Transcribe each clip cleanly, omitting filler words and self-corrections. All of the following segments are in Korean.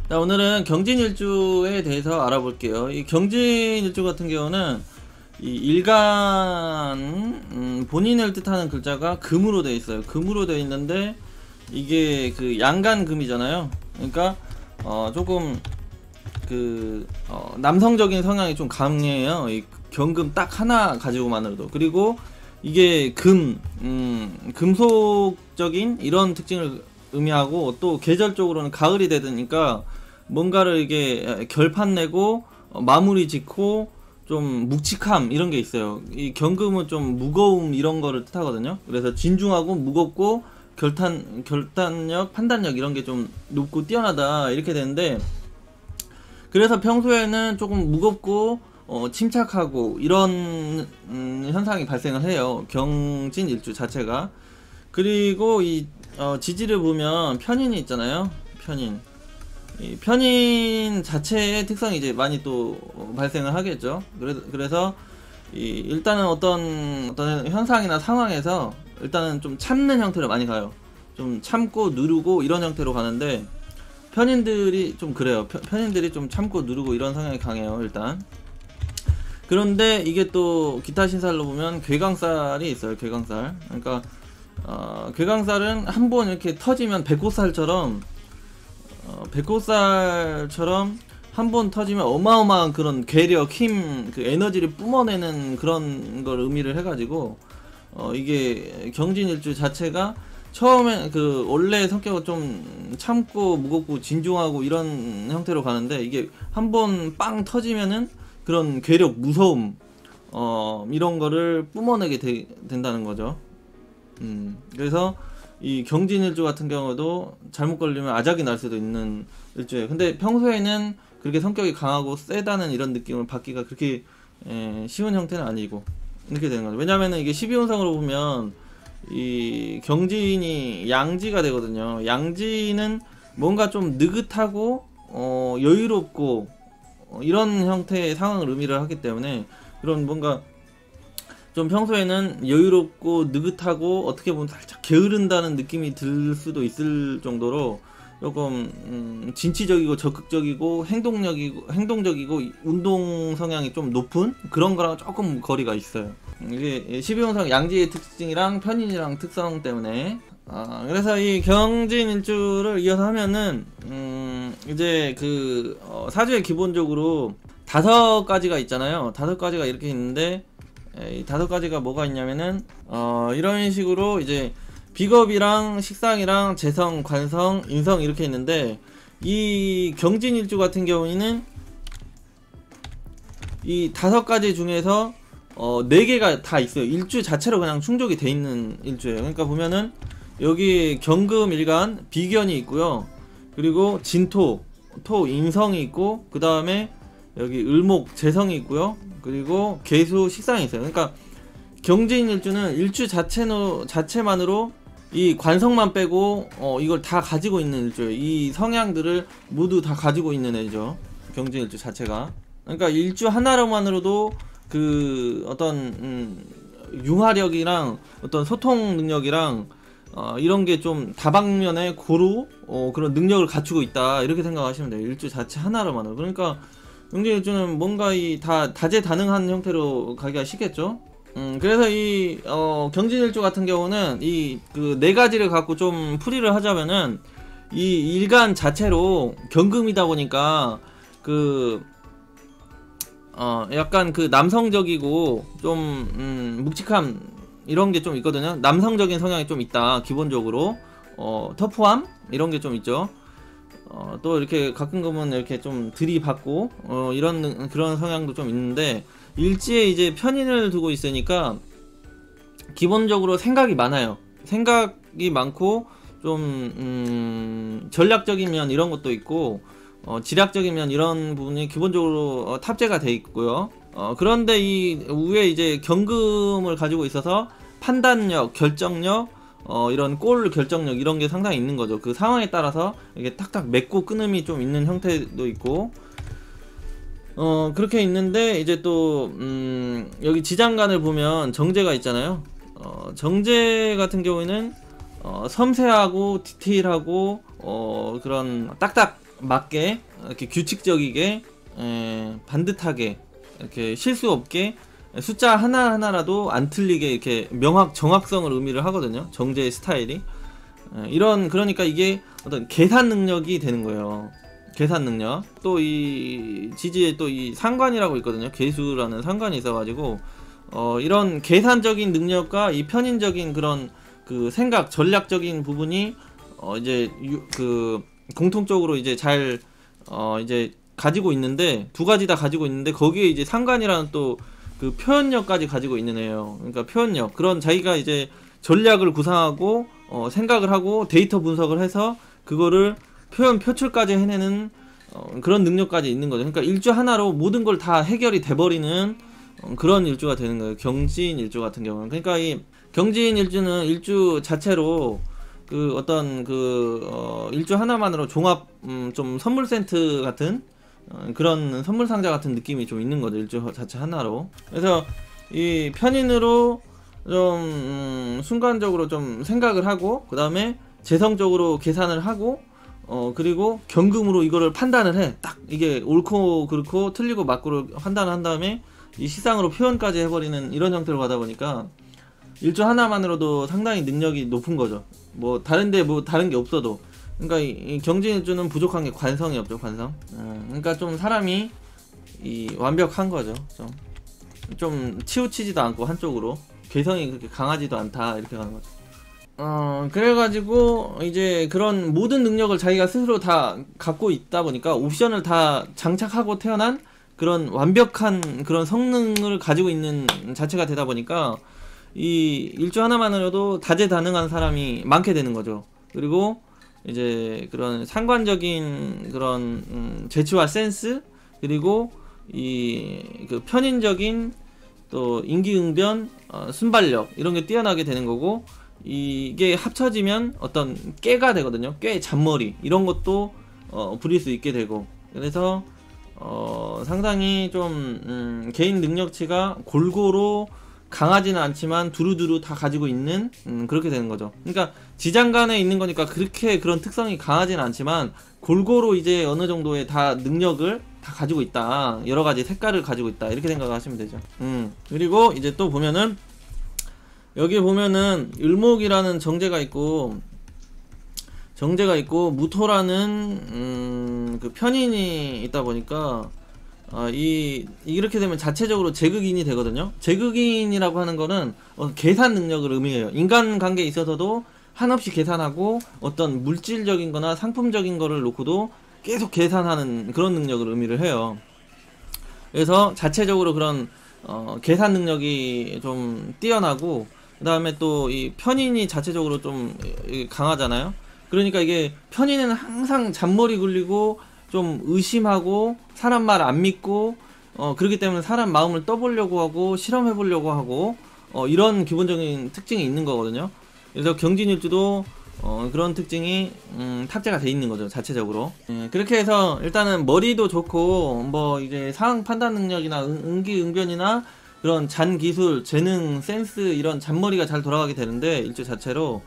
자, 오늘은 경진일주에 대해서 알아볼게요. 이 경진일주 같은 경우는 이 일간 본인을 뜻하는 글자가 금으로 되어 있어요. 금으로 되어 있는데 이게 그 양간금이잖아요. 그러니까 조금 그 남성적인 성향이 좀 강해요. 이 경금 딱 하나 가지고만으로도. 그리고 이게 금속적인 이런 특징을 의미하고, 또 계절적으로는 가을이 되니까 뭔가를 이게 결판 내고 마무리 짓고 좀 묵직함 이런 게 있어요. 이 경금은 좀 무거움 이런 거를 뜻하거든요. 그래서 진중하고 무겁고 결단력, 판단력 이런 게 좀 높고 뛰어나다 이렇게 되는데, 그래서 평소에는 조금 무겁고 침착하고 이런 현상이 발생을 해요. 경진일주 자체가. 그리고 이 지지를 보면 편인이 있잖아요. 편인. 이 편인 자체의 특성이 이제 많이 또 발생을 하겠죠. 그래서 일단은 어떤 현상이나 상황에서 일단은 좀 참는 형태로 많이 가요. 좀 참고 누르고 이런 형태로 가는데, 편인들이 좀 그래요. 편인들이 좀 참고 누르고 이런 성향이 강해요, 일단. 그런데 이게 또 기타 신살로 보면 괴강살이 있어요. 괴강살. 그러니까 괴강살은 한 번 이렇게 터지면 백호살처럼 한 번 터지면 어마어마한 그런 괴력, 힘, 그 에너지를 뿜어내는 그런 걸 의미를 해가지고 이게 경진일주 자체가 처음에 그 원래 성격은 좀 참고 무겁고 진중하고 이런 형태로 가는데, 이게 한 번 빵 터지면은 그런 괴력, 무서움 이런 거를 뿜어내게 된다는 거죠. 그래서 이 경진일주 같은 경우도 잘못 걸리면 아작이 날 수도 있는 일주예요. 근데 평소에는 그렇게 성격이 강하고 세다는 이런 느낌을 받기가 그렇게 쉬운 형태는 아니고 이렇게 되는 거죠. 왜냐면은 이게 12운성으로 보면 이 경진이 양지가 되거든요. 양지는 뭔가 좀 느긋하고 여유롭고 이런 형태의 상황을 의미를 하기 때문에, 그런 뭔가 좀 평소에는 여유롭고 느긋하고 어떻게 보면 살짝 게으른다는 느낌이 들 수도 있을 정도로 조금 진취적이고 적극적이고 행동적이고 운동 성향이 좀 높은 그런 거랑 조금 거리가 있어요. 이게 12운성 양지의 특징이랑 편인이랑 특성 때문에. 그래서 이 경진일주를 이어서 하면은 이제 그 사주에 기본적으로 5가지가 있잖아요. 5가지가 이렇게 있는데, 이 5가지가 뭐가 있냐면은 이런 식으로 이제 비겁이랑 식상이랑 재성, 관성, 인성 이렇게 있는데, 이 경진일주 같은 경우에는 이 5가지 중에서 4개가 다 있어요. 일주 자체로 그냥 충족이 돼 있는 일주예요. 그러니까 보면은 여기 경금 일간 비견이 있고요. 그리고 진토, 인성이 있고, 그 다음에 여기 을목 재성이 있고요. 그리고 계수 식상이 있어요. 그러니까 경진일주는 일주 자체만으로 이 관성만 빼고 이걸 다 가지고 있는 일주예요. 이 성향들을 모두 다 가지고 있는 애죠, 경진일주 자체가. 그러니까 일주 하나로만으로도 그 어떤 융화력이랑 어떤 소통 능력이랑 이런 게 좀 다방면에 고루 그런 능력을 갖추고 있다 이렇게 생각하시면 돼요. 일주 자체 하나로만으로. 그러니까 경진일주는 뭔가 이 다재다능한 형태로 가기가 쉽겠죠. 그래서 이 경진일주 같은 경우는 이 그 4가지를 갖고 좀 풀이를 하자면은, 이 일간 자체로 경금이다 보니까 그 약간 그 남성적이고 좀 묵직함 이런 게 좀 있거든요. 남성적인 성향이 좀 있다. 기본적으로 터프함 이런 게 좀 있죠. 또 이렇게 가끔 보면 이렇게 좀 들이받고 이런 그런 성향도 좀 있는데, 일지에 이제 편인을 두고 있으니까 기본적으로 생각이 많아요. 생각이 많고 좀 전략적인 면 이런 것도 있고 지략적인 면 이런 부분이 기본적으로 탑재가 돼 있고요. 그런데 이 위에 이제 경금을 가지고 있어서 판단력, 결정력, 이런 골 결정력 이런 게 상당히 있는 거죠. 그 상황에 따라서 이게 탁탁 맺고 끊음이 좀 있는 형태도 있고, 그렇게 있는데, 이제 또 여기 지장간을 보면 정제가 있잖아요. 정제 같은 경우에는 섬세하고 디테일하고 그런 딱딱 맞게 이렇게 규칙적이게 반듯하게 이렇게 실수 없게 숫자 하나하나라도 안 틀리게 이렇게 정확성을 의미를 하거든요. 정제의 스타일이. 그러니까 이게 어떤 계산 능력이 되는 거예요. 계산 능력. 또 이 지지에 또 이 상관이라고 있거든요. 계수라는 상관이 있어가지고 이런 계산적인 능력과 이 편인적인 그런 그 생각 전략적인 부분이 이제 그 공통적으로 이제 잘 이제 가지고 있는데, 두 가지 다 가지고 있는데, 거기에 이제 상관이라는 또 그 표현력까지 가지고 있는 애예요. 그러니까 표현력, 그런 자기가 이제 전략을 구상하고 생각을 하고 데이터 분석을 해서 그거를 표출까지 해내는 그런 능력까지 있는 거죠. 그러니까 일주 하나로 모든 걸 다 해결이 돼버리는 그런 일주가 되는 거예요. 경진 일주 같은 경우는. 그러니까 이 경진 일주는 일주 자체로 그 어떤 그 일주 하나만으로 종합 좀 선물 센트 같은 그런 선물 상자 같은 느낌이 좀 있는 거죠. 일주 자체 하나로. 그래서 이 편인으로 좀 순간적으로 좀 생각을 하고, 그 다음에 재성적으로 계산을 하고, 그리고 경금으로 이거를 판단을 해. 딱 이게 옳고 그렇고 틀리고 맞고를 판단을 한 다음에 이 시상으로 표현까지 해버리는 이런 형태로 가다 보니까 일주 하나만으로도 상당히 능력이 높은 거죠. 뭐 다른데 뭐 다른 게 없어도. 그러니까 이 경진일주는 부족한 게 관성이 없죠. 관성. 그러니까 좀 사람이 이 완벽한 거죠. 좀 치우치지도 않고 한쪽으로 개성이 그렇게 강하지도 않다, 이렇게 가는 거죠. 그래가지고 이제 그런 모든 능력을 자기가 스스로 다 갖고 있다 보니까 옵션을 다 장착하고 태어난 그런 완벽한 그런 성능을 가지고 있는 자체가 되다 보니까 이 일주 하나만으로도 다재다능한 사람이 많게 되는 거죠. 그리고 이제 그런 상관적인 그런 재치와 센스, 그리고 이 그 편인적인 또 임기응변, 순발력, 이런 게 뛰어나게 되는 거고, 이게 합쳐지면 어떤 꾀가 되거든요. 꾀, 잔머리, 이런 것도 부릴 수 있게 되고. 그래서 상당히 좀 개인 능력치가 골고루 강하지는 않지만 두루두루 다 가지고 있는 그렇게 되는 거죠. 그러니까 지장간에 있는 거니까 그렇게 그런 특성이 강하지는 않지만 골고루 이제 어느 정도의 다 능력을 다 가지고 있다, 여러 가지 색깔을 가지고 있다, 이렇게 생각하시면 되죠. 그리고 이제 또 보면은 여기 보면은 을목이라는 정제가 있고 무토라는 그 편인이 있다 보니까 이렇게 되면 자체적으로 제극인이 되거든요. 제극인이라고 하는 거는 계산 능력을 의미해요. 인간관계에 있어서도 한없이 계산하고 어떤 물질적인 거나 상품적인 거를 놓고도 계속 계산하는 그런 능력을 의미를 해요. 그래서 자체적으로 그런 계산 능력이 좀 뛰어나고, 그 다음에 또 이 편인이 자체적으로 좀 강하잖아요. 그러니까 이게 편인은 항상 잔머리 굴리고 좀 의심하고 사람 말 안 믿고 그렇기 때문에 사람 마음을 떠보려고 하고 실험해보려고 하고 이런 기본적인 특징이 있는 거거든요. 그래서 경진일주도 그런 특징이 탑재가 돼 있는 거죠, 자체적으로. 그렇게 해서 일단은 머리도 좋고 뭐 이제 상황 판단 능력이나 응기응변이나 그런 잔기술, 재능, 센스, 이런 잔머리가 잘 돌아가게 되는데, 일주 자체로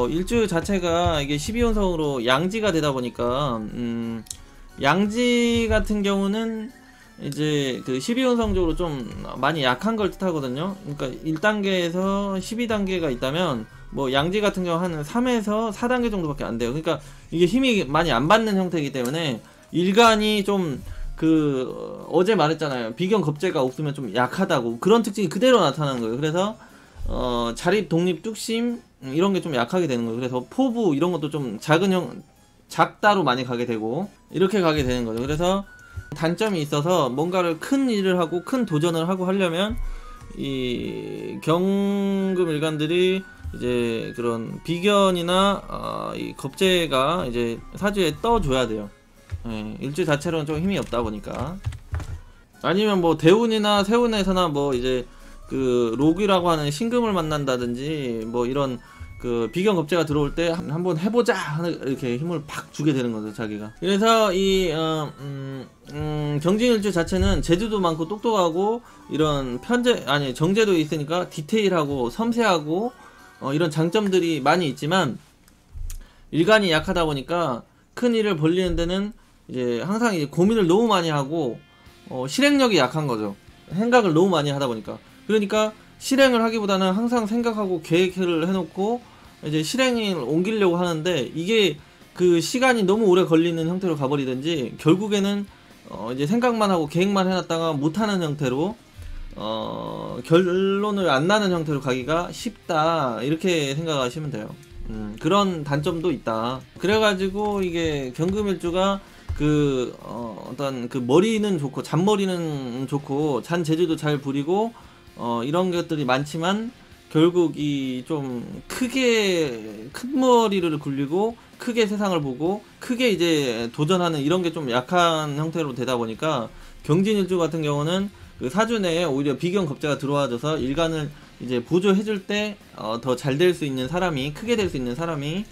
일주 자체가 이게 12운성으로 양지가 되다 보니까 양지 같은 경우는 이제 그 12운성적으로 좀 많이 약한 걸 뜻하거든요. 그러니까 1단계에서 12단계가 있다면 뭐 양지 같은 경우 한 3에서 4단계 정도밖에 안 돼요. 그러니까 이게 힘이 많이 안 받는 형태이기 때문에 일간이 좀 그 어제 말했잖아요. 비견 겁재가 없으면 좀 약하다고. 그런 특징이 그대로 나타나는 거예요. 그래서 자립, 독립, 뚝심 이런 게 좀 약하게 되는 거예요. 그래서 포부 이런 것도 좀 작다로 많이 가게 되고 이렇게 가게 되는 거죠. 그래서 단점이 있어서 뭔가를 큰 일을 하고 큰 도전을 하고 하려면 이 경금 일간들이 이제 그런 비견이나 이 겁재가 이제 사주에 떠줘야 돼요. 일주 자체로는 좀 힘이 없다 보니까. 아니면 뭐 대운이나 세운에서나 뭐 이제 그 록이라고 하는 신금을 만난다든지 뭐 이런 그 비견 겁재가 들어올 때 한번 해보자 하는 이렇게 힘을 팍 주게 되는 거죠, 자기가. 그래서 이 경진일주 자체는 재주도 많고 똑똑하고 이런 정제도 있으니까 디테일하고 섬세하고 이런 장점들이 많이 있지만 일간이 약하다 보니까 큰 일을 벌리는 데는 이제 항상 이제 고민을 너무 많이 하고 실행력이 약한 거죠. 생각을 너무 많이 하다 보니까. 그러니까 실행을 하기보다는 항상 생각하고 계획을 해놓고 이제 실행을 옮기려고 하는데, 이게 그 시간이 너무 오래 걸리는 형태로 가버리든지, 결국에는 이제 생각만 하고 계획만 해놨다가 못하는 형태로 결론을 안 나는 형태로 가기가 쉽다, 이렇게 생각하시면 돼요. 그런 단점도 있다. 그래가지고 이게 경금일주가 어떤 그 머리는 좋고 잔머리는 좋고 잔 재주도 잘 부리고 이런 것들이 많지만, 결국 이 좀 크게 큰 머리를 굴리고 크게 세상을 보고 크게 이제 도전하는 이런 게 좀 약한 형태로 되다 보니까, 경진일주 같은 경우는 그 사주 내에 오히려 비견겁재가 들어와줘서 일간을 이제 보조해줄 때 더 잘 될 수 있는 사람이, 크게 될 수 있는 사람이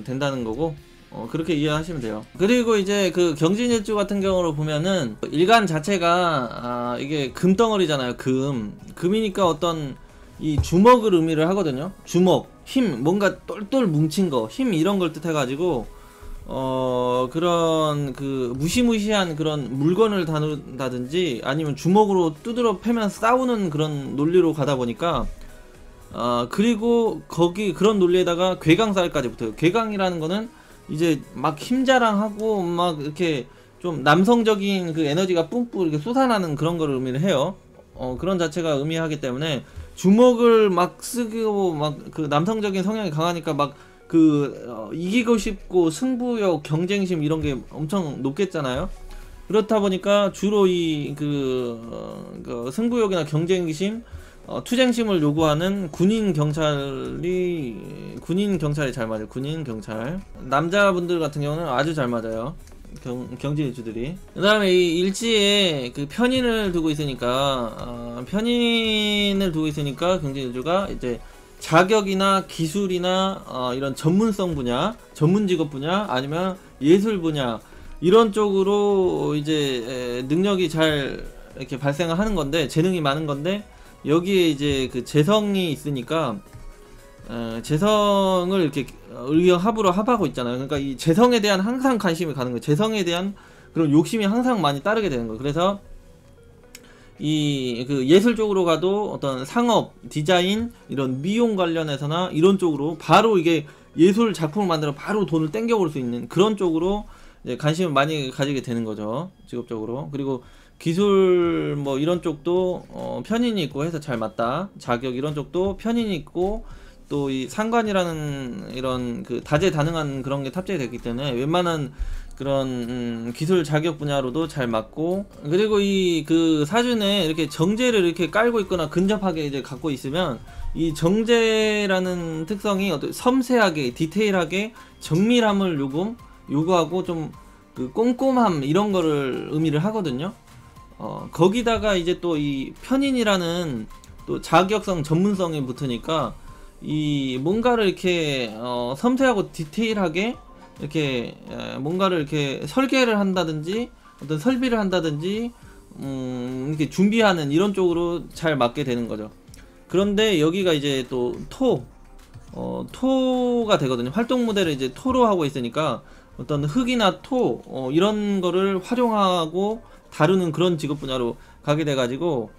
된다는 거고, 그렇게 이해하시면 돼요. 그리고 이제 그 경진일주 같은 경우로 보면은 일간 자체가 이게 금덩어리잖아요. 금이니까 어떤 이 주먹을 의미를 하거든요. 주먹, 힘, 뭔가 똘똘 뭉친 거, 힘, 이런 걸 뜻해가지고 그런 그 무시무시한 그런 물건을 다룬다든지 아니면 주먹으로 두드러 패면 싸우는 그런 논리로 가다 보니까, 그리고 거기 그런 논리에다가 괴강살까지 붙어요. 괴강이라는 거는 이제 막 힘자랑하고 막 이렇게 좀 남성적인 그 에너지가 뿜뿜 이렇게 솟아나는 그런 거를 의미를 해요. 그런 자체가 의미하기 때문에 주먹을 막 쓰고 막 그 남성적인 성향이 강하니까 막 이기고 싶고 승부욕, 경쟁심 이런 게 엄청 높겠잖아요. 그렇다 보니까 주로 그 승부욕이나 경쟁심, 투쟁심을 요구하는 군인 경찰이 잘 맞아요. 군인 경찰. 남자분들 같은 경우는 아주 잘 맞아요. 경진일주들이. 그 다음에 이 일지에 그 편인을 두고 있으니까, 경진일주가 이제 자격이나 기술이나 이런 전문성 분야, 전문 직업 분야, 아니면 예술 분야, 이런 쪽으로 이제 능력이 잘 이렇게 발생을 하는 건데, 재능이 많은 건데, 여기에 이제 그 재성이 있으니까 재성을 이렇게 의형합으로 합하고 있잖아요. 그러니까 이 재성에 대한 항상 관심이 가는 거예요. 재성에 대한 그런 욕심이 항상 많이 따르게 되는 거예요. 그래서 이 그 예술 쪽으로 가도 어떤 상업, 디자인, 이런 미용 관련해서나 이런 쪽으로 바로 이게 예술 작품을 만들어 바로 돈을 땡겨올 수 있는 그런 쪽으로 이제 관심을 많이 가지게 되는 거죠. 직업적으로. 그리고 기술 뭐 이런 쪽도 편인이 있고 해서 잘 맞다. 자격 이런 쪽도 편인이 있고, 또 이 상관이라는 이런 그 다재다능한 그런 게 탑재가 됐기 때문에 웬만한 그런 기술 자격 분야로도 잘 맞고, 그리고 이 그 사준에 이렇게 정제를 이렇게 깔고 있거나 근접하게 이제 갖고 있으면, 이 정제라는 특성이 어떤 섬세하게 디테일하게 정밀함을 요구하고 좀 그 꼼꼼함 이런 거를 의미를 하거든요. 거기다가 이제 또 이 편인이라는 또 자격성 전문성이 붙으니까, 이 뭔가를 이렇게 섬세하고 디테일하게 이렇게 뭔가를 이렇게 설계를 한다든지 어떤 설비를 한다든지 이렇게 준비하는 이런 쪽으로 잘 맞게 되는 거죠. 그런데 여기가 이제 또 토가 되거든요. 활동 무대를 이제 토로 하고 있으니까 어떤 흙이나 토 이런 거를 활용하고 다루는 그런 직업 분야로 가게 돼가지고,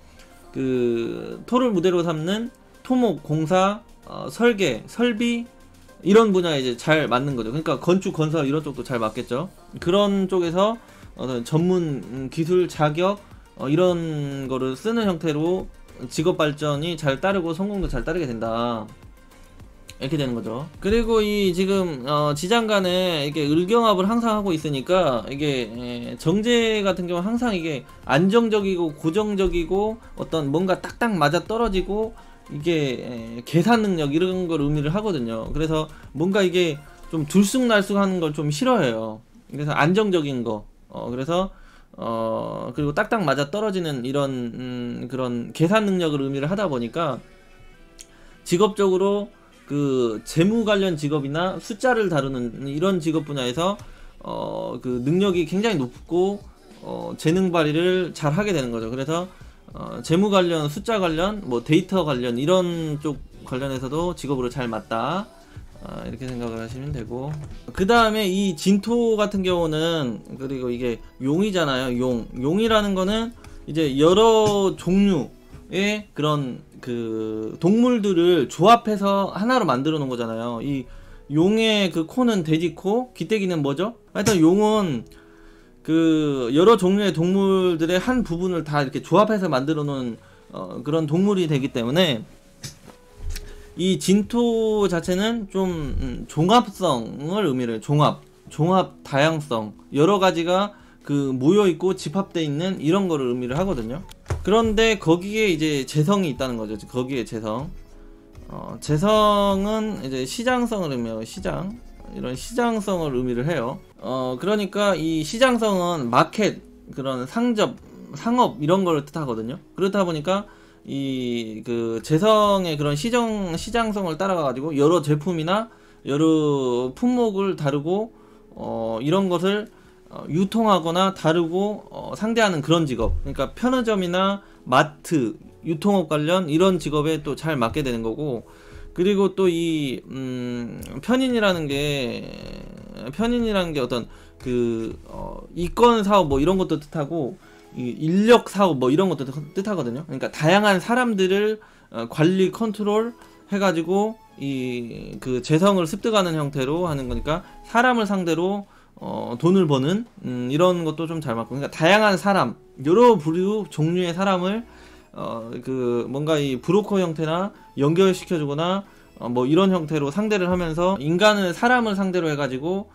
그 토를 무대로 삼는 토목, 공사, 설계, 설비 이런 분야에 이제 잘 맞는 거죠. 그러니까 건축, 건설 이런 쪽도 잘 맞겠죠. 그런 쪽에서 전문 기술 자격 이런 거를 쓰는 형태로 직업 발전이 잘 따르고 성공도 잘 따르게 된다, 이렇게 되는 거죠. 그리고 이 지금 지장간에 이게 을경합을 항상 하고 있으니까, 이게 정제 같은 경우 항상 이게 안정적이고 고정적이고 어떤 뭔가 딱딱 맞아 떨어지고 이게 계산 능력 이런 걸 의미를 하거든요. 그래서 뭔가 이게 좀 들쑥날쑥하는 걸 좀 싫어해요. 그래서 안정적인 거, 그래서 그리고 딱딱 맞아 떨어지는 이런 그런 계산 능력을 의미를 하다 보니까, 직업적으로 그 재무 관련 직업이나 숫자를 다루는 이런 직업 분야에서 그 능력이 굉장히 높고 재능 발휘를 잘 하게 되는 거죠. 그래서 재무 관련, 숫자 관련, 뭐 데이터 관련 이런 쪽 관련해서도 직업으로 잘 맞다, 이렇게 생각을 하시면 되고, 그 다음에 이 진토 같은 경우는, 그리고 이게 용이잖아요. 용이라는 거는 이제 여러 종류의 그런 그 동물들을 조합해서 하나로 만들어 놓은 거잖아요. 이 용의 그 코는 돼지코, 귀때기는 뭐죠? 하여튼 용은 그 여러 종류의 동물들의 한 부분을 다 이렇게 조합해서 만들어 놓은 그런 동물이 되기 때문에, 이 진토 자체는 좀 종합성을 의미를, 종합 다양성, 여러 가지가 그 모여 있고 집합돼 있는 이런 거를 의미를 하거든요. 그런데 거기에 이제 재성이 있다는 거죠. 거기에 재성. 재성은 이제 시장성을 의미해요. 이런 시장성을 의미를 해요. 그러니까 이 시장성은 마켓, 그런 상업 이런 걸 뜻하거든요. 그렇다 보니까 이 그 재성의 그런 시장성을 따라가 가지고 여러 제품이나 여러 품목을 다루고 이런 것을 유통하거나 다루고 상대하는 그런 직업. 그러니까 편의점이나 마트, 유통업 관련 이런 직업에 또 잘 맞게 되는 거고, 그리고 또 이 편인이라는 게 어떤 그 이권 사업 뭐 이런 것도 뜻하고, 이 인력 사업 뭐 이런 것도 뜻하거든요. 그러니까 다양한 사람들을 관리 컨트롤 해가지고 이 그 재성을 습득하는 형태로 하는 거니까, 사람을 상대로 돈을 버는 이런 것도 좀 잘 맞고, 그러니까 다양한 사람, 여러 부류 종류의 사람을 그 뭔가 이 브로커 형태나 연결시켜주거나 뭐 이런 형태로 상대를 하면서, 인간을 사람을 상대로 해가지고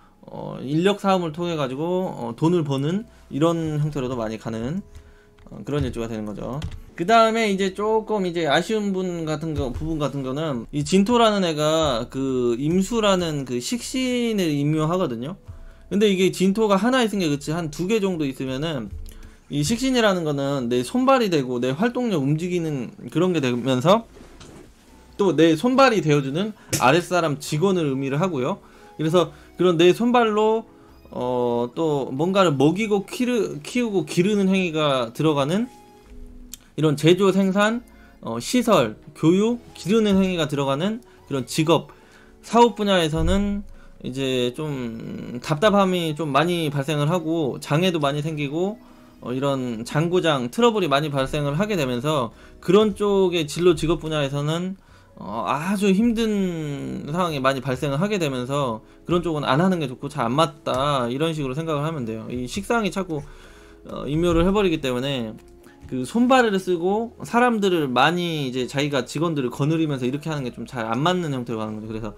인력 사업을 통해 가지고 돈을 버는 이런 형태로도 많이 가는 그런 일주가 되는 거죠. 그 다음에 이제 조금 이제 아쉬운 부분 같은 거는, 이 진토라는 애가 그 임수라는 그 식신을 임묘하거든요. 근데 이게 진토가 하나 있은 게 그치, 한 2개 정도 있으면은 이 식신이라는 거는 내 손발이 되고 내 활동력 움직이는 그런 게 되면서, 또 내 손발이 되어주는 아랫사람 직원을 의미를 하고요. 그래서 그런 내 손발로 또 뭔가를 먹이고 키우고 기르는 행위가 들어가는 이런 제조, 생산, 시설, 교육, 기르는 행위가 들어가는 그런 직업, 사업 분야에서는 이제 좀 답답함이 좀 많이 발생을 하고, 장애도 많이 생기고, 이런 장고장 트러블이 많이 발생을 하게 되면서, 그런 쪽의 진로 직업 분야에서는 아주 힘든 상황이 많이 발생을 하게 되면서, 그런 쪽은 안 하는 게 좋고 잘 안 맞다, 이런 식으로 생각을 하면 돼요. 이 식상이 자꾸 임묘를 해버리기 때문에 그 손발을 쓰고 사람들을 많이 이제 자기가 직원들을 거느리면서 이렇게 하는 게 좀 잘 안 맞는 형태로 가는 거죠. 그래서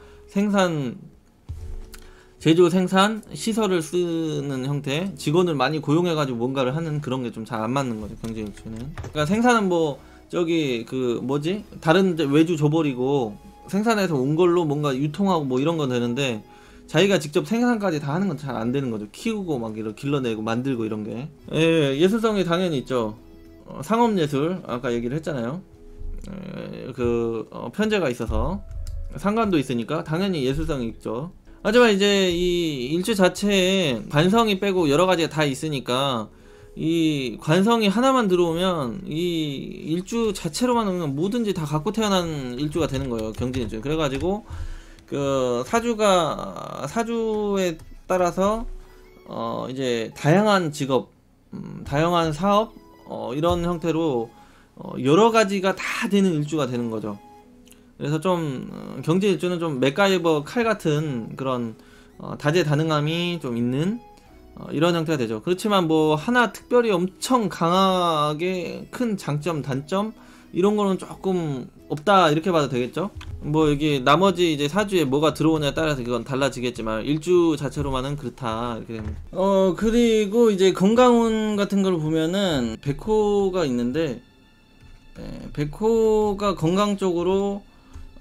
제조, 생산, 시설을 쓰는 형태, 직원을 많이 고용해가지고 뭔가를 하는 그런 게 좀 잘 안 맞는 거죠, 경제일주는. 그러니까 생산은 뭐 저기 그 뭐지, 다른 외주 줘버리고 생산해서 온 걸로 뭔가 유통하고 뭐 이런 건 되는데, 자기가 직접 생산까지 다 하는 건 잘 안 되는 거죠. 키우고 막 이렇게 길러내고 만들고 이런 게. 예술성이 당연히 있죠. 상업예술 아까 얘기를 했잖아요. 편제가 있어서 상관도 있으니까 당연히 예술성이 있죠. 하지만 이제 이 일주 자체에 관성이 빼고 여러 가지가 다 있으니까, 이 관성이 하나만 들어오면 이 일주 자체로만 오면 뭐든지 다 갖고 태어난 일주가 되는 거예요, 경진일주. 그래가지고 그 사주에 따라서 이제 다양한 직업, 다양한 사업, 이런 형태로 여러 가지가 다 되는 일주가 되는 거죠. 그래서 좀 경진일주는 좀 맥가이버 칼 같은 그런 다재다능함이 좀 있는 이런 형태가 되죠. 그렇지만 뭐 하나 특별히 엄청 강하게 큰 장점, 단점 이런 거는 조금 없다, 이렇게 봐도 되겠죠. 뭐 여기 나머지 이제 사주에 뭐가 들어오냐에 따라서 그건 달라지겠지만, 일주 자체로만은 그렇다, 이렇게 됩니다. 그리고 이제 건강운 같은 걸 보면은 백호가 있는데, 백호가 건강 쪽으로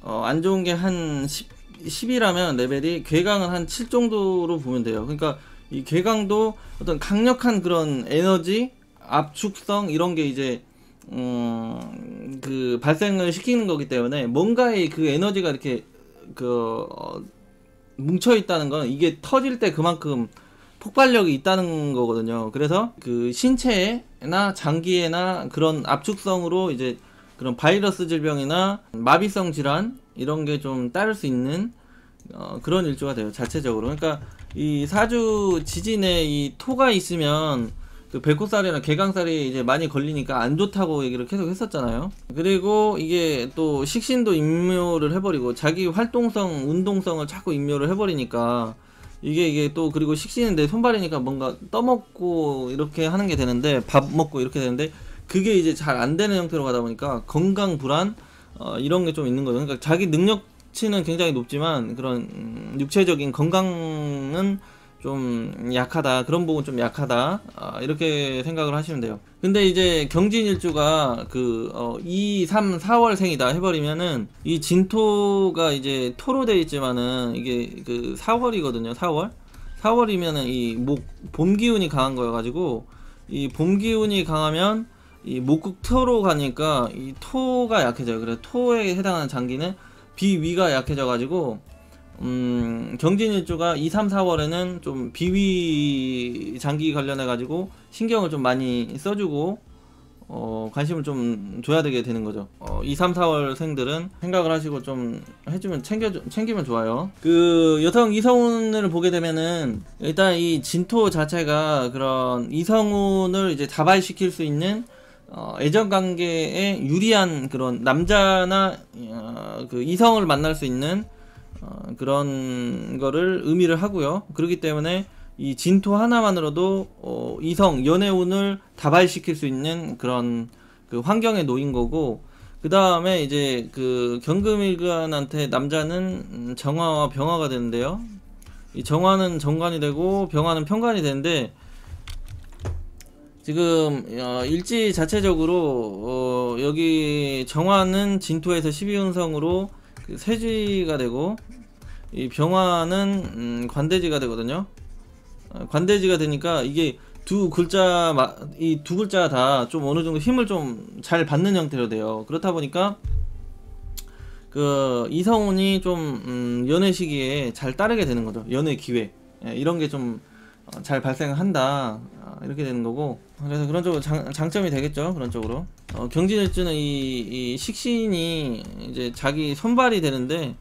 안 좋은 게 한 10이라면 레벨이, 괴강은 한 7 정도로 보면 돼요. 그러니까 이 괴강도 어떤 강력한 그런 에너지, 압축성 이런 게 이제 그 발생을 시키는 거기 때문에, 뭔가의 그 에너지가 이렇게 뭉쳐 있다는 건 이게 터질 때 그만큼 폭발력이 있다는 거거든요. 그래서 그 신체나 장기에나 그런 압축성으로 이제 그런 바이러스 질병이나 마비성 질환 이런 게 좀 따를 수 있는 그런 일주가 돼요, 자체적으로. 그러니까 이 사주 지진에 이 토가 있으면 그 백호살이나 개강살이 이제 많이 걸리니까 안 좋다고 얘기를 계속 했었잖아요. 그리고 이게 또 식신도 임묘를 해버리고 자기 활동성, 운동성을 자꾸 임묘를 해버리니까 이게 또, 그리고 식신은 내 손발이니까 뭔가 떠먹고 이렇게 하는 게 되는데, 밥 먹고 이렇게 되는데, 그게 이제 잘 안 되는 형태로 가다 보니까 건강 불안 이런 게 좀 있는 거예요. 그러니까 자기 능력치는 굉장히 높지만 그런 육체적인 건강은 좀 약하다, 그런 부분 좀 약하다, 이렇게 생각을 하시면 돼요. 근데 이제 경진일주가 2, 3, 4월 생이다 해버리면은 이 진토가 이제 토로 돼 있지만은 이게 그 4월이거든요. 4월이면은 이 봄 기운이 강한 거여가지고, 이 봄 기운이 강하면 이 목국 토로 가니까 이 토가 약해져요. 그래서 토에 해당하는 장기는 비위가 약해져가지고 경진일주가 2, 3, 4월에는 좀 비위 장기 관련해가지고 신경을 좀 많이 써주고 관심을 좀 줘야 되게 되는 거죠. 2, 3, 4월 생들은 생각을 하시고 좀 해주면 챙기면 좋아요. 그 여성 이성운을 보게 되면은 일단 이 진토 자체가 그런 이성운을 이제 다발시킬 수 있는 애정 관계에 유리한 그런 남자나 그 이성을 만날 수 있는 그런 거를 의미를 하고요. 그렇기 때문에 이 진토 하나만으로도 이성 연애운을 다발시킬 수 있는 그런 그 환경에 놓인 거고, 그 다음에 이제 그 경금일간한테 남자는 정화와 병화가 되는데요. 이 정화는 정관이 되고 병화는 편관이 되는데, 지금 일지 자체적으로 여기 정화는 진토에서 12운성으로 그 세지가 되고, 이 병화는 관대지가 되거든요. 관대지가 되니까 이게 이 두 글자 다 좀 어느 정도 힘을 좀 잘 받는 형태로 돼요. 그렇다 보니까 그 이성운이 좀 연애 시기에 잘 따르게 되는 거죠. 연애 기회, 이런 게 좀 잘 발생한다, 이렇게 되는 거고, 그래서 그런 쪽으로 장점이 되겠죠. 그런 쪽으로 경진일주는 이 식신이 이제 자기 손발이 되는데,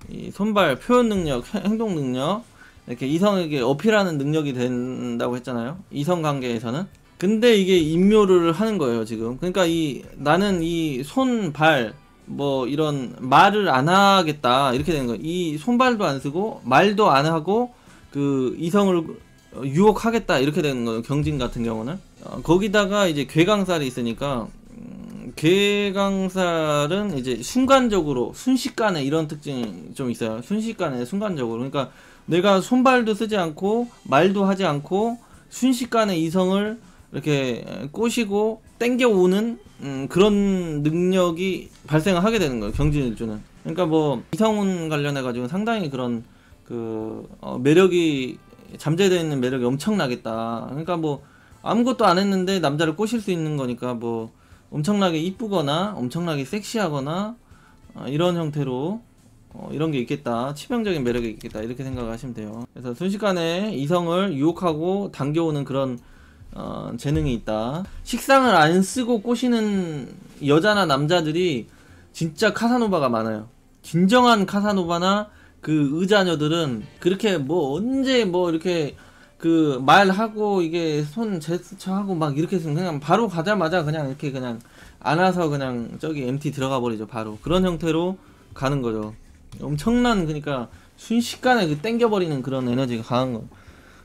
이 손발 표현 능력, 행동 능력, 이렇게 이성에게 어필하는 능력이 된다고 했잖아요, 이성 관계에서는. 근데 이게 임묘를 하는 거예요 지금. 그러니까 나는 이 손발 뭐 이런 말을 안 하겠다, 이렇게 되는 거예요. 이 손발도 안 쓰고 말도 안 하고 그 이성을 유혹하겠다, 이렇게 되는 거예요, 경진 같은 경우는. 거기다가 이제 괴강살이 있으니까, 괴강살은 이제 순간적으로, 순식간에 이런 특징이 좀 있어요. 순식간에, 순간적으로. 그러니까 내가 손발도 쓰지 않고 말도 하지 않고 순식간에 이성을 이렇게 꼬시고 땡겨오는 그런 능력이 발생을 하게 되는 거예요, 경진일주는. 그러니까 뭐 이성운 관련해 가지고 상당히 그런 매력이, 잠재되어 있는 매력이 엄청나겠다. 그러니까 뭐 아무것도 안 했는데 남자를 꼬실 수 있는 거니까, 뭐 엄청나게 이쁘거나 엄청나게 섹시하거나 이런 형태로 이런 게 있겠다, 치명적인 매력이 있겠다, 이렇게 생각하시면 돼요. 그래서 순식간에 이성을 유혹하고 당겨오는 그런 재능이 있다. 식상을 안 쓰고 꼬시는 여자나 남자들이 진짜 카사노바가 많아요. 진정한 카사노바나 그 의자녀들은 그렇게 뭐 언제 뭐 이렇게 그 말하고 이게 손 제스처하고 막 이렇게 했으면 그냥 바로 가자마자 그냥 이렇게 그냥 안아서 그냥 저기 MT 들어가 버리죠. 바로 그런 형태로 가는 거죠. 엄청난, 그러니까 순식간에 그 땡겨버리는 그런 에너지가 강한 거.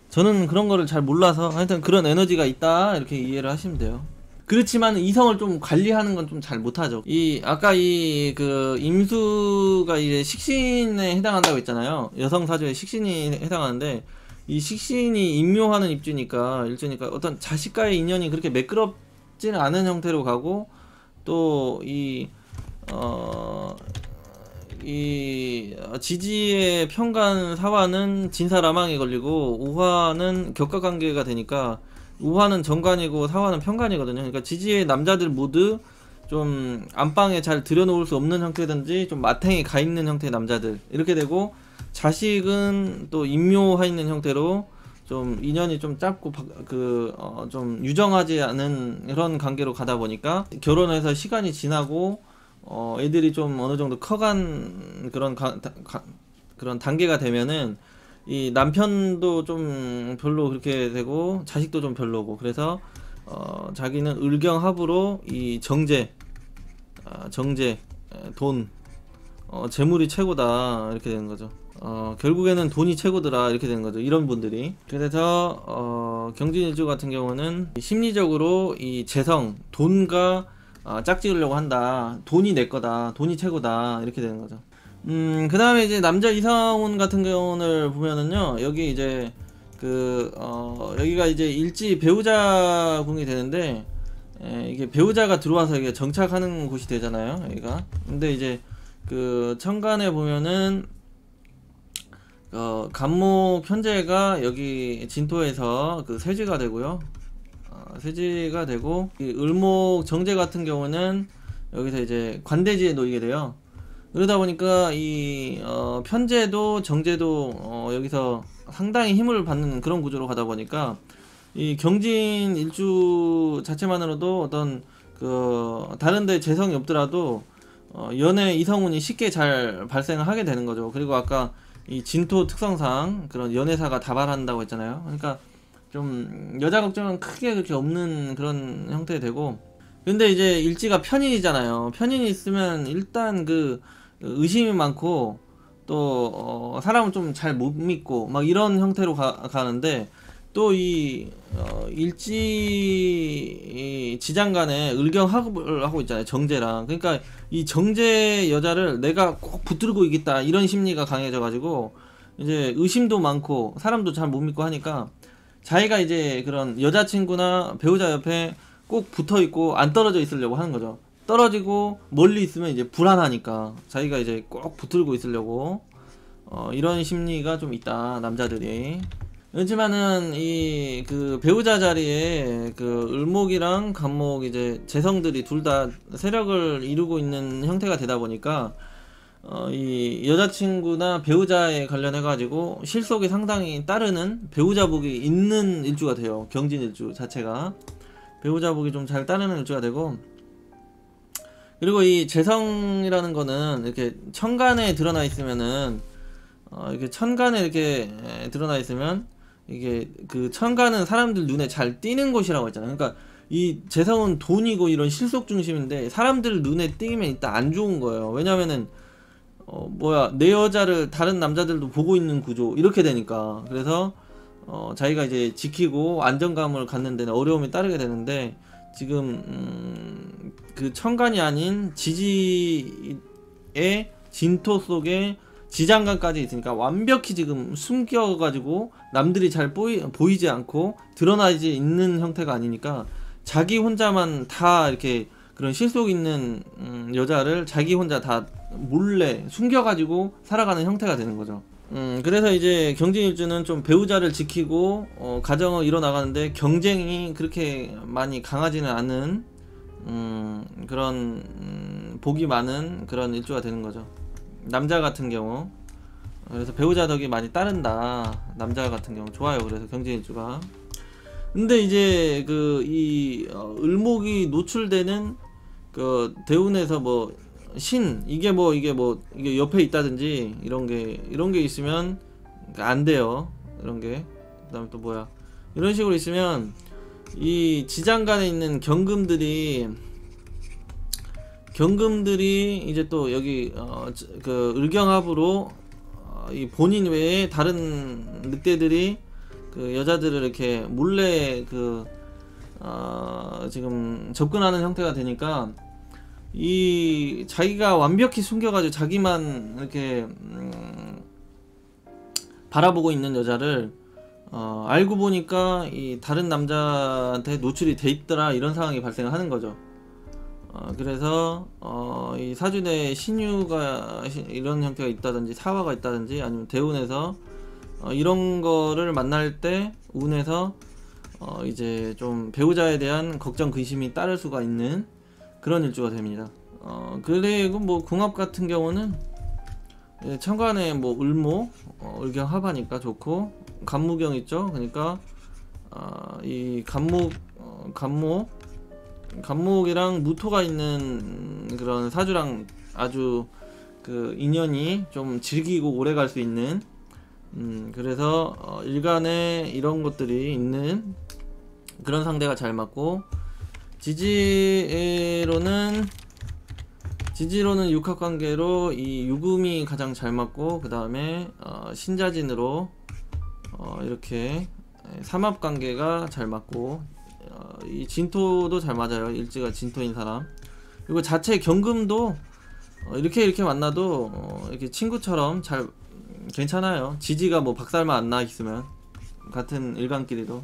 저는 그런 거를 잘 몰라서 하여튼 그런 에너지가 있다, 이렇게 이해를 하시면 돼요. 그렇지만 이성을 좀 관리하는 건 좀 잘 못하죠. 아까 그 임수가 이제 식신에 해당한다고 했잖아요. 여성 사주에 식신이 해당하는데, 이 식신이 임묘하는 일주니까 어떤 자식과의 인연이 그렇게 매끄럽지는 않은 형태로 가고, 또 이 지지의 편관 사화는 진사라망에 걸리고, 우화는 격가관계가 되니까, 우화는 정관이고 사화는 편관이거든요. 그러니까 지지의 남자들 모두 좀 안방에 잘 들여놓을 수 없는 형태든지 좀 마탱이 가 있는 형태의 남자들, 이렇게 되고, 자식은 또 임묘하 있는 형태로 좀 인연이 좀 짧고 좀 유정하지 않은 그런 관계로 가다 보니까, 결혼해서 시간이 지나고 애들이 좀 어느 정도 커간 그런 그런 단계가 되면은 이 남편도 좀 별로 그렇게 되고 자식도 좀 별로고, 그래서 자기는 을경합으로 이 정제, 돈, 재물이 최고다 이렇게 되는 거죠. 결국에는 돈이 최고더라 이렇게 되는 거죠, 이런 분들이. 그래서 경진일주 같은 경우는 심리적으로 이 재성, 돈과 짝지으려고 한다, 돈이 내 거다, 돈이 최고다 이렇게 되는 거죠. 그 다음에 이제 남자 이성운 같은 경우를 보면은요, 여기 이제 여기가 이제 일지 배우자 궁이 되는데, 이게 배우자가 들어와서 이게 정착하는 곳이 되잖아요, 여기가. 근데 이제 천간에 보면은 간목 현재가 여기 진토에서 세지가 되고요. 세지가 되고, 이 을목 정제 같은 경우는 여기서 이제 관대지에 놓이게 돼요. 그러다 보니까 이 편제도 정제도 여기서 상당히 힘을 받는 그런 구조로 가다 보니까 이 경진 일주 자체만으로도 어떤 다른데 재성이 없더라도 연애 이성운이 쉽게 잘 발생을 하게 되는 거죠. 그리고 아까 이 진토 특성상 그런 연애사가 다발한다고 했잖아요. 그러니까 좀 여자 걱정은 크게 그렇게 없는 그런 형태 되고, 근데 이제 일지가 편인이잖아요. 편인이 있으면 일단 의심이 많고, 또 사람을 좀 잘 못 믿고 막 이런 형태로 가는데, 또 이 일지 지장간에 을경합을 하고 있잖아요, 정제랑. 그러니까 이 정제 여자를 내가 꼭 붙들고 있겠다 이런 심리가 강해져 가지고 이제 의심도 많고 사람도 잘 못 믿고 하니까, 자기가 이제 그런 여자친구나 배우자 옆에 꼭 붙어 있고 안 떨어져 있으려고 하는 거죠. 떨어지고 멀리 있으면 이제 불안하니까 자기가 이제 꼭 붙들고 있으려고 이런 심리가 좀 있다, 남자들이. 그렇지만은 이 배우자 자리에 을목이랑 간목 이제 재성들이 둘 다 세력을 이루고 있는 형태가 되다 보니까 이 여자친구나 배우자에 관련해 가지고 실속이 상당히 따르는 배우자복이 있는 일주가 돼요. 경진일주 자체가 배우자복이 좀 잘 따르는 일주가 되고, 그리고 이 재성이라는 거는 이렇게 천간에 드러나 있으면은 이렇게 천간에 이렇게 드러나 있으면 이게 천간은 사람들 눈에 잘 띄는 곳이라고 했잖아요. 그러니까 이 재성은 돈이고 이런 실속 중심인데 사람들 눈에 띄면 일단 안 좋은 거예요. 왜냐면은 내 여자를 다른 남자들도 보고 있는 구조 이렇게 되니까. 그래서 자기가 이제 지키고 안정감을 갖는 데는 어려움이 따르게 되는데, 지금 천간이 아닌 지지의 진토 속에 지장간까지 있으니까 완벽히 지금 숨겨가지고 남들이 잘 보이지 않고 드러나지 있는 형태가 아니니까, 자기 혼자만 다 이렇게 그런 실속 있는 여자를 자기 혼자 다 몰래 숨겨가지고 살아가는 형태가 되는 거죠. 그래서 이제 경진일주는 좀 배우자를 지키고 가정을 이뤄나가는데 경쟁이 그렇게 많이 강하지는 않은 그런 복이 많은 그런 일주가 되는 거죠, 남자 같은 경우. 그래서 배우자 덕이 많이 따른다, 남자 같은 경우. 좋아요. 그래서 경진일주가. 근데 이제 이 을목이 노출되는 대운에서 이게 옆에 있다든지 이런 게 있으면 안 돼요. 이런 게. 그다음에 또 이런 식으로 있으면 이 지장간에 있는 경금들이 이제 또 여기 을경합으로 이 본인 외에 다른 늑대들이 여자들을 이렇게 몰래 지금 접근하는 형태가 되니까, 이 자기가 완벽히 숨겨가지고 자기만 이렇게 바라보고 있는 여자를 알고 보니까 이 다른 남자한테 노출이 돼 있더라, 이런 상황이 발생하는 거죠. 그래서 이 사주에 신유가 이런 형태가 있다든지 사화가 있다든지 아니면 대운에서 이런 거를 만날 때 운에서 이제 좀 배우자에 대한 걱정 근심이 따를 수가 있는 그런 일주가 됩니다. 그리고 궁합 같은 경우는 천간에 을목, 을경합하니까 좋고, 간무경 있죠. 그러니까 이 간목이랑 무토가 있는 그런 사주랑 아주 그 인연이 좀 질기고 오래 갈 수 있는 그래서 일간에 이런 것들이 있는 그런 상대가 잘 맞고, 지지로는 육합관계로 이 유금이 가장 잘 맞고, 그 다음에 신자진으로 이렇게 삼합관계가 잘 맞고, 이 진토도 잘 맞아요. 일지가 진토인 사람. 그리고 자체 경금도 이렇게 만나도 이렇게 친구처럼 잘 괜찮아요. 지지가 뭐 박살만 안 나 있으면, 같은 일간끼리도.